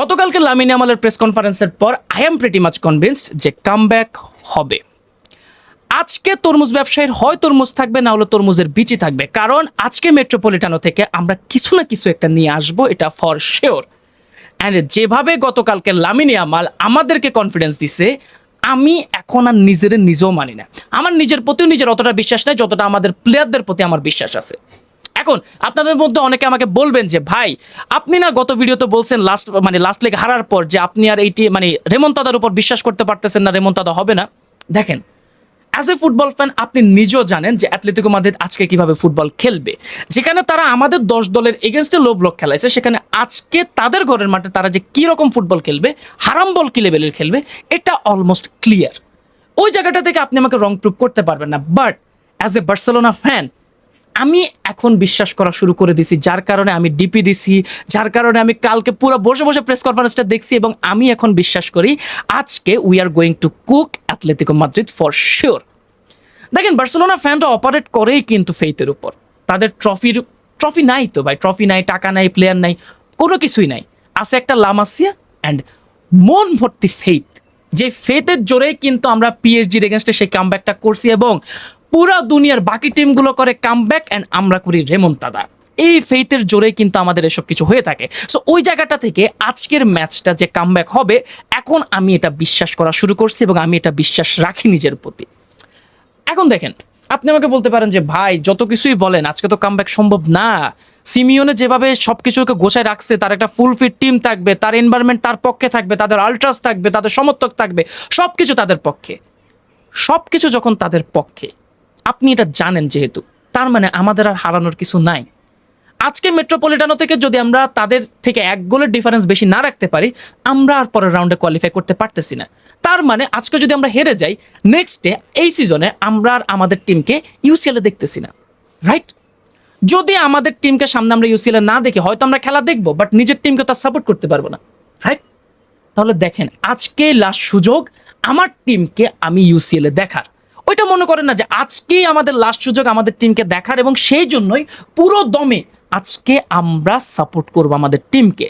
গতকালকে Lamine ইয়ামালের press কনফারেন্সের পর I am pretty much convinced যে কামব্যাক হবে। আজকে তরমুজ ব্যবসায়ীর হয় তরমুজ থাকবে, না হলে তরমুজের বিচি থাকবে, কারণ আজকে মেট্রোপলিটানো থেকে আমরা কিছু না কিছু একটা নিয়ে আসবো, এটা ফর শিওর। অ্যান্ড যেভাবে গতকালকে লামিন ইয়ামাল আমাদেরকে কনফিডেন্স দিছে, আমি এখন আর নিজেও মানি না। আমার নিজের প্রতিও নিজের অতটা বিশ্বাস নেই যতটা আমাদের প্লেয়ারদের প্রতি আমার বিশ্বাস আছে। এখন আপনাদের মধ্যে অনেকে আমাকে বলবেন যে ভাই, আপনি না গত ভিডিওতে বলছেন লাস্ট লেগ হারার পর যে আপনি আর এইটি রেমন্তাদার উপর বিশ্বাস করতে পারতেছেন না, রেমন্তাদা হবে না। দেখেন, অ্যাজ এ ফুটবল ফ্যান আপনি নিজেও জানেন যে অ্যাটলেটিকো মাদ্রিদ আজকে কিভাবে ফুটবল খেলবে। যেখানে তারা আমাদের 10 দলের এগেনস্টে লো ব্লক খেলাইছে, সেখানে আজকে তাদের ঘরের মাঠে তারা যে কী রকম ফুটবল খেলবে, হারাম বল কী লেভেলের খেলবে, এটা অলমোস্ট ক্লিয়ার। ওই জায়গাটা থেকে আপনি আমাকে রং প্রুভ করতে পারবেন না। But as a Barcelona fan আমি এখন বিশ্বাস করা শুরু করে দিছি, যার কারণে আমি ডিপি দিছি, যার কারণে আমি কালকে পুরো বসে বসে প্রেস কনফারেন্সটা দেখছি, এবং আমি এখন বিশ্বাস করি আজকে we are going to cook Atletico Madrid for sure. দেখেন, বার্সেলোনা ফ্যানরা অপারেট করেই কিন্তু ফেইথের উপর। তাদের ট্রফি নাই তো ভাই, ট্রফি নাই, টাকা নাই, প্লেয়ার নাই, কোনো কিছুই নাই। আছে একটা লা মাসিয়া অ্যান্ড মন ভর্তি ফেইথ। যে ফেইথের জোরেই কিন্তু আমরা পিএসজির এগেনস্টে সেই কামব্যাকটা করছি, এবং পুরা দুনিয়ার বাকি টিমগুলো করে কামব্যাক অ্যান্ড আমরা করি রেমন্তাদা। এই ফেইথের জোরেই কিন্তু আমাদের এসব কিছু হয়ে থাকে। সো ওই জায়গাটা থেকে আজকের ম্যাচটা যে কামব্যাক হবে, এখন আমি এটা বিশ্বাস করা শুরু করছি এবং আমি এটা বিশ্বাস রাখি নিজের প্রতি। এখন দেখেন, আপনি আমাকে বলতে পারেন যে ভাই যত কিছুই বলেন আজকে তো কামব্যাক সম্ভব না। সিমিওনে যেভাবে সব কিছুকে গোছায় রাখছে, তার একটা ফুল ফিট টিম থাকবে, তার এনভায়রনমেন্ট তার পক্ষে থাকবে, তাদের আল্ট্রাস থাকবে, তাদের সমর্থক থাকবে, সব কিছু তাদের পক্ষে। সব কিছু যখন তাদের পক্ষে, আপনি এটা জানেন যেহেতু, তার মানে আমাদের আর হারানোর কিছু নাই। আজকে মেট্রোপলিটানো থেকে যদি আমরা তাদের থেকে 1 গোলের ডিফারেন্স বেশি না রাখতে পারি, আমরা আর পরের রাউন্ডে কোয়ালিফাই করতে পারতেছি না। তার মানে আজকে যদি আমরা হেরে যাই, নেক্সট ডে এই সিজনে আমরা আর আমাদের টিমকে ইউসিএলে দেখতেছি না, রাইট? যদি আমাদের টিমকে সামনে আমরা ইউসিএলে না দেখি, হয়তো আমরা খেলা দেখবো, বাট নিজের টিমকে তার সাপোর্ট করতে পারবো না, রাইট? তাহলে দেখেন, আজকে লাস্ট সুযোগ আমার টিমকে আমি ইউসিএলে দেখার। ওইটা মনে করেন না যে আজকেই আমাদের লাস্ট সুযোগ আমাদের টিমকে দেখার, এবং সেই জন্যই পুরো দমে আজকে আমরা সাপোর্ট করবো আমাদের টিমকে।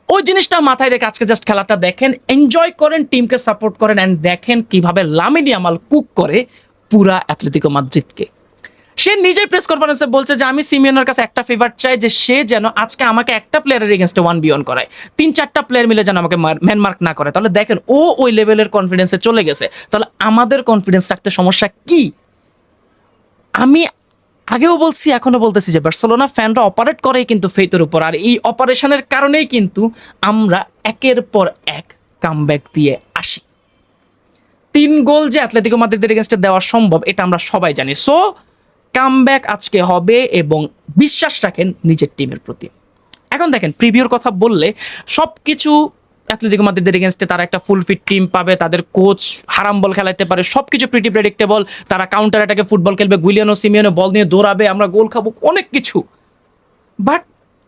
ওই জিনিসটা মাথায় রেখে আজকে জাস্ট খেলাটা দেখেন, এনজয় করেন, টিমকে সাপোর্ট করেন, অ্যান্ড দেখেন কিভাবে লামিন ইয়ামাল কুক করে পুরা অ্যাটলেটিকো মাদ্রিদকে। সে নিজেই প্রেস কনফারেন্সে বলছে যে আমি সিমিওনের কাছে একটা ফেভার চাই, যে সে যেন আজকে আমাকে একটা প্লেয়ারের এগেনস্টে 1v1 করায়, 3-4টা প্লেয়ার মিলে যেন আমাকে ম্যানমার্ক না করে। তাহলে দেখেন, ও ওই লেভেলের কনফিডেন্সে চলে গেছে। তাহলে আমাদের কনফিডেন্স রাখতে সমস্যা কি? আমি আগেও বলছি, এখনো বলতেছি যে বার্সেলোনা ফ্যানরা অপারেট করেই কিন্তু ফেইথের উপর, আর এই অপারেশনের কারণেই কিন্তু আমরা একের পর এক কামব্যাক দিয়ে আসি। 3 গোল যে অ্যাটলেটিকো মাদ্রিদের এগেনস্টে দেওয়া সম্ভব, এটা আমরা সবাই জানি। সো কামব্যাক আজকে হবে, এবং বিশ্বাস রাখেন নিজের টিমের প্রতি। এখন দেখেন, প্রিভিউর কথা বললে সব কিছু অ্যাটলেটিকো মাদ্রিদের এগেনস্টে তারা একটা ফুল ফিট টিম পাবে, তাদের কোচ হারাম বল খেলাতে পারে, সব কিছু প্রিটি প্রেডিক্টেবল, তারা কাউন্টার অ্যাটাকে ফুটবল খেলবে, গুইলিয়ানো সিমিওনে বল নিয়ে দৌড়াবে, আমরা গোল খাবো, অনেক কিছু। বাট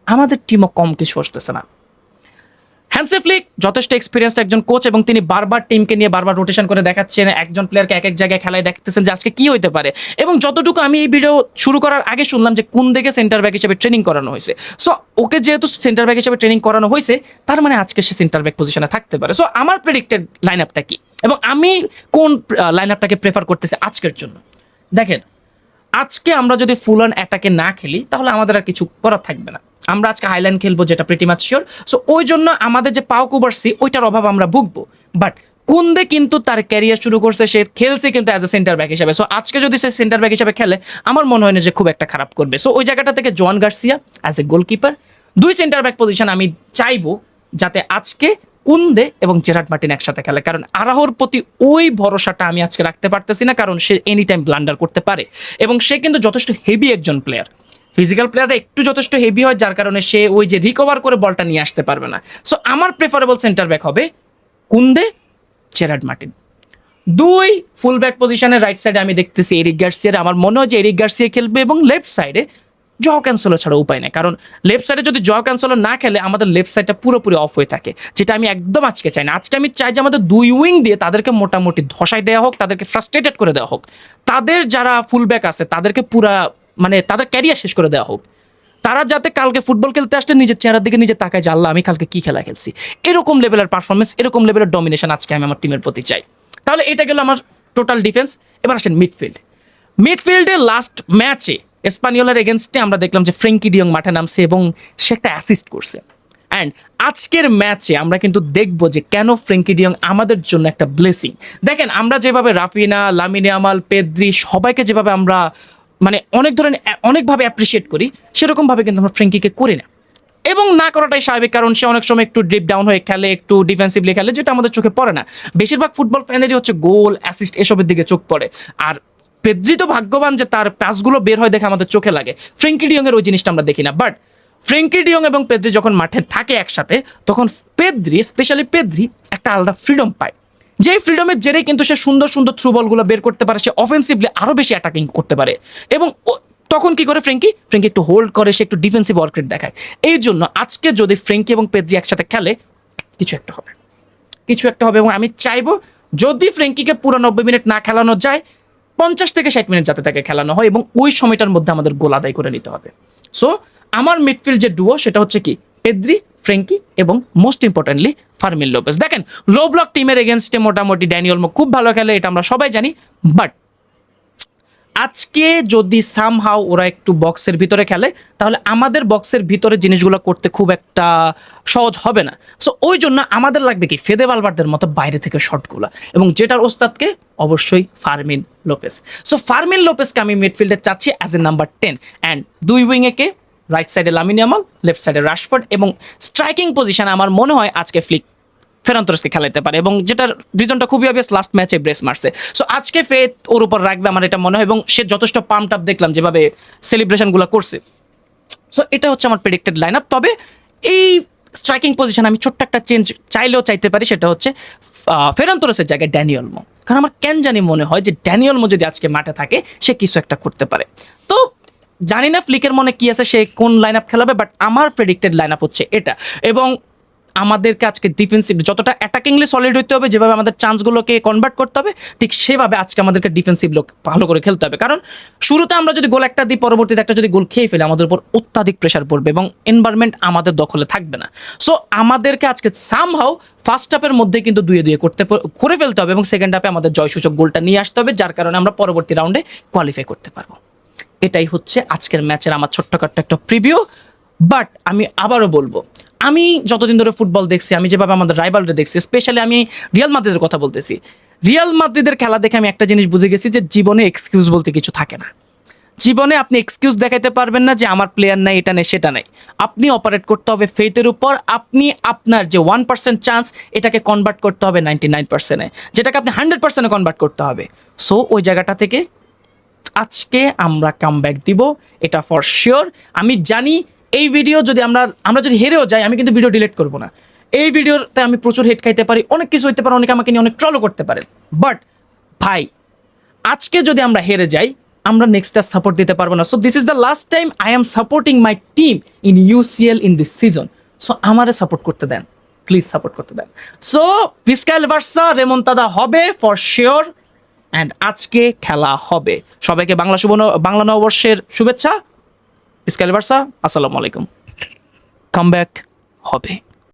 আমাদের টিমও কম কিছু আসতেছে না। হ্যান্সি ফ্লিক যথেষ্ট এক্সপিরিয়েন্সড একজন কোচ, এবং তিনি বারবার টিমকে নিয়ে বারবার রোটেশন করে দেখাচ্ছেন, একজন প্লেয়ারকে এক জায়গায় খেলায় দেখতেছেন যে আজকে কি হইতে পারে। এবং যতটুকু আমি এই ভিডিও শুরু করার আগে শুনলাম যে কোন দিকে সেন্টার ব্যাক হিসেবে ট্রেনিং করানো হয়েছে। সো ওকে যেহেতু সেন্টার ব্যাক হিসেবে ট্রেনিং করানো হয়েছে, তার মানে আজকে সে সেন্টার ব্যাক পজিশনে থাকতে পারে। সো আমার প্রেডিক্টেড লাইন আপটা কি, এবং আমি কোন লাইন আপটাকে প্রেফার করতেছি আজকের জন্য। দেখেন, আজকে আমরা যদি ফুল অন অ্যাটাকে না খেলি, তাহলে আমাদের আর কিছু করার থাকবে না। আমরা আজকে হাইলাইন খেলবো, যেটা প্রিটি মাচ শিওর। সো ওই জন্য আমাদের যে পাও কুবার্সি, ওইটার অভাব আমরা ভুগবো। বাট কুন্দে কিন্তু তার ক্যারিয়ার শুরু করছে, সে খেলছে কিন্তু অ্যাজ এ সেন্টার ব্যাক হিসেবে। সো আজকে যদি সে সেন্টার ব্যাক হিসেবে খেলে, আমার মনে হয় না যে খুব একটা খারাপ করবে। সো ওই জায়গাটা থেকে জোয়ান Garcia as a goalkeeper, 2 centre back position আমি চাইবো যাতে আজকে কুন্দে এবং জেরার্ড মার্টিন একসাথে খেলে। কারণ আরাহোর প্রতি ওই ভরসাটা আমি আজকে রাখতে পারতেছি না, কারণ সে এনি টাইম ব্লান্ডার করতে পারে, এবং সে কিন্তু যথেষ্ট হেভি একজন প্লেয়ার। ফিজিক্যাল প্লেয়াররা একটু যথেষ্ট হেভি হয়, যার কারণে সে ওই যে রিকভার করে বলটা নিয়ে আসতে পারবে না। সো আমার প্রেফারেবল সেন্টার ব্যাক হবে Kunde, Gerard Martin. 2 full back পজিশনের রাইট সাইডে আমি দেখতেছি এরিক গার্সিয়ার। আমার মনে হয় যে এরিক গার্সিয়া খেলবে, এবং লেফট সাইডে জও ক্যানসেলো ছাড়া উপায় নেই। কারণ লেফট সাইডে যদি জও ক্যানসেলো না খেলে, আমাদের লেফট সাইডটা পুরোপুরি অফ হয়ে থাকে, যেটা আমি একদম আজকে চাই না। আজকে আমি চাই যে আমাদের 2 উইং দিয়ে তাদেরকে মোটামুটি ধসাই দেওয়া হোক, তাদেরকে ফ্রাস্ট্রেটেড করে দেওয়া হোক, তাদের যারা ফুল ব্যাক আছে তাদেরকে পুরা তাদের ক্যারিয়ার শেষ করে দেওয়া হোক। তারা যাতে কালকে ফুটবল খেলতে আসলে নিজের চেহারার দিকে নিজে তাকায় যে আল্লাহ আমি কালকে কি খেলা খেলছি, এরকম লেভেলের পারফরমেন্স, এরকম লেভেলের ডমিনেশন আজকে আমি আমার টিমের প্রতি চাই। তাহলে এটা গেল আমার টোটাল ডিফেন্স। এবার আসেন মিডফিল্ডে লাস্ট ম্যাচে এসপানিওলার এগেনস্টে আমরা দেখলাম যে ফ্রেঙ্কি ডিয়ং মাঠে নামছে এবং সে একটা অ্যাসিস্ট করছে। অ্যান্ড আজকের ম্যাচে আমরা কিন্তু দেখব যে কেন ফ্রেঙ্কি ডিয়ং আমাদের জন্য একটা ব্লেসিং। দেখেন আমরা যেভাবে রাফিনা, লামিনে ইয়ামাল, পেদ্রি সবাইকে যেভাবে আমরা মানে অনেকভাবে অ্যাপ্রিসিয়েট করি, সেরকমভাবে কিন্তু আমরা ফ্রেঙ্কিকে করি না, এবং না করাটাই স্বাভাবিক, কারণ সে অনেক সময় একটু ডিপ ডাউন হয়ে খেলে, একটু ডিফেন্সিভলি খেলে, যেটা আমাদের চোখে পড়ে না। বেশিরভাগ ফুটবল ফ্যানেরই হচ্ছে গোল, অ্যাসিস্ট এসবের দিকে চোখ পড়ে। আর পেদ্রি তো ভাগ্যবান যে তার পাসগুলো বের হয় দেখে আমাদের চোখে লাগে। ফ্রেঙ্কি ডিয়ং এর ওই জিনিসটা আমরা দেখি না। বাট ফ্রেঙ্কি ডিয়ং এবং পেদ্রি যখন মাঠে থাকে একসাথে, তখন স্পেশালি পেদ্রি একটা আলাদা ফ্রিডম পায়, যেই ফ্রিডমের জেরেই কিন্তু সে সুন্দর সুন্দর থ্রু বলগুলো বের করতে পারে, সে অফেন্সিভলি আরও বেশি অ্যাটাকিং করতে পারে। এবং তখন কি করে ফ্রেঙ্কি একটু হোল্ড করে, সে একটু ডিফেন্সিভ ওয়ার্ক রেট দেখায়। এই জন্য আজকে যদি ফ্রেঙ্কি এবং পেদ্রি একসাথে খেলে কিছু একটা হবে। এবং আমি চাইবো যদি ফ্রেঙ্কিকে পুরো 90 মিনিট না খেলানো যায়, 50 থেকে 60 মিনিট যাতে তাকে খেলানো হয়, এবং ওই সময়টার মধ্যে আমাদের গোল আদায় করে নিতে হবে। সো আমার মিডফিল্ড যে ডুও সেটা হচ্ছে কি পেদ্রি, ফ্রেঙ্কি এবং মোস্ট ইম্পর্টেন্টলি ফার্মিন লোপেস। দেখেন লো ব্লক টিমের এগেনস্টে মোটামুটি ড্যানি ওলমো খুব ভালো খেলে, এটা আমরা সবাই জানি। বাট আজকে যদি সামহাও ওরা একটু বক্সের ভিতরে খেলে, তাহলে আমাদের বক্সের ভিতরে জিনিসগুলো করতে খুব একটা সহজ হবে না। সো ওই জন্য আমাদের লাগবে কি ফেদে ভালভার্দের মতো বাইরে থেকে শটগুলো, এবং যেটার ওস্তাদকে অবশ্যই ফার্মিন লোপেস। সো ফার্মিন লোপেসকে আমি মিডফিল্ডে চাচ্ছি অ্যাজ এ নাম্বার 10, অ্যান্ড দুই উইংয়ে কে, রাইট সাইডে লামিনে ইয়ামাল, লেফট সাইডে রাশফোর্ড, এবং স্ট্রাইকিং পজিশনে আমার মনে হয় আজকে ফেরান তোরেসকে খেলাইতে পারে, এবং যেটার রিজনটা খুবই অবভিয়াস, লাস্ট ম্যাচে ব্রেস মারছে। সো আজকে ফেথ ওর উপর রাখবে আমার এটা মনে হয়, এবং সে যথেষ্ট পাম্পড আপ দেখলাম যেভাবে সেলিব্রেশনগুলো করছে। সো এটা হচ্ছে আমার প্রেডিক্টেড লাইন আপ। তবে এই স্ট্রাইকিং পজিশন আমি ছোট্ট একটা চেঞ্জ চাইলেও চাইতে পারি, সেটা হচ্ছে ফেরান তোরেসের জায়গায় ড্যানি ওলমো। কারণ আমার কেন জানি মনে হয় যে ড্যানি ওলমো যদি আজকে মাঠে থাকে সে কিছু একটা করতে পারে। তো জানি না ফ্লিকের মনে কি আছে, সে কোন লাইন আপ খেলাবে, বাট আমার প্রেডিক্টেড লাইন আপ হচ্ছে এটা। এবং আমাদেরকে আজকে ডিফেন্সিভ যতটা অ্যাটাকিংলি সলিড হতে হবে, যেভাবে আমাদের চান্সগুলোকে কনভার্ট করতে হবে, ঠিক সেভাবে আজকে আমাদেরকে ডিফেন্সিভ ভালো করে খেলতে হবে। কারণ শুরুতে আমরা যদি গোল একটা দিই, পরবর্তীতে একটা যদি গোল খেয়ে ফেলে, আমাদের উপর অত্যাধিক প্রেশার পড়বে এবং এনভায়রনমেন্ট আমাদের দখলে থাকবে না। সো আমাদেরকে আজকে সামহাও ফার্স্ট হাফের মধ্যে কিন্তু 2-2 করে ফেলতে হবে, এবং সেকেন্ড হাফে আমাদের জয়সূচক গোলটা নিয়ে আসতে হবে, যার কারণে আমরা পরবর্তী রাউন্ডে কোয়ালিফাই করতে পারবো। এটাই হচ্ছে আজকের ম্যাচের আমার ছোট্টখাট্ট একটা প্রিভিউ। বাট আমি আবারও বলবো, আমি যতদিন ধরে ফুটবল দেখছি, আমি যেভাবে আমাদের রাইভালরে দেখছি, স্পেশালি আমি রিয়াল মাদ্রিদের কথা বলতেছি, রিয়াল মাদ্রিদের খেলা দেখে আমি একটা জিনিস বুঝে গেছি যে জীবনে এক্সকিউজ বলতে কিছু থাকে না। জীবনে আপনি এক্সকিউজ দেখাতে পারবেন না যে আমার প্লেয়ার নাই, এটা নেই, সেটা নাই। আপনি অপারেট করতে হবে ফেথের উপর। আপনি আপনার যে 1% চান্স, এটাকে কনভার্ট করতে হবে 99%-এ, যেটাকে আপনি 100%-এ কনভার্ট করতে হবে। সো ওই জায়গাটা থেকে আজকে আমরা কামব্যাক দিব, এটা ফর শিওর। আমি জানি এই ভিডিও যদি আমরা যদি হেরেও যাই, আমি কিন্তু ভিডিও ডিলিট করবো না। এই ভিডিওতে আমি প্রচুর হেড খাইতে পারি, অনেক কিছু হইতে পারে, অনেকে আমাকে নিয়ে অনেক ট্রলও করতে পারেন। বাট ভাই, আজকে যদি আমরা হেরে যাই, আমরা নেক্সটটা সাপোর্ট দিতে পারবো না। So this is the last time I am supporting my team in UCL in this season. So আমারে সাপোর্ট করতে দেন, প্লিজ সাপোর্ট করতে দেন। সো ভিস্কাল ভার্সা রেমন্তাদা হবে ফর শিওর, অ্যান্ড আজকে খেলা হবে। সবাইকে বাংলা নববর্ষের শুভেচ্ছা। ভিস্কাল ভার্সা, আসসালামু আলাইকুম। কামব্যাক হবে।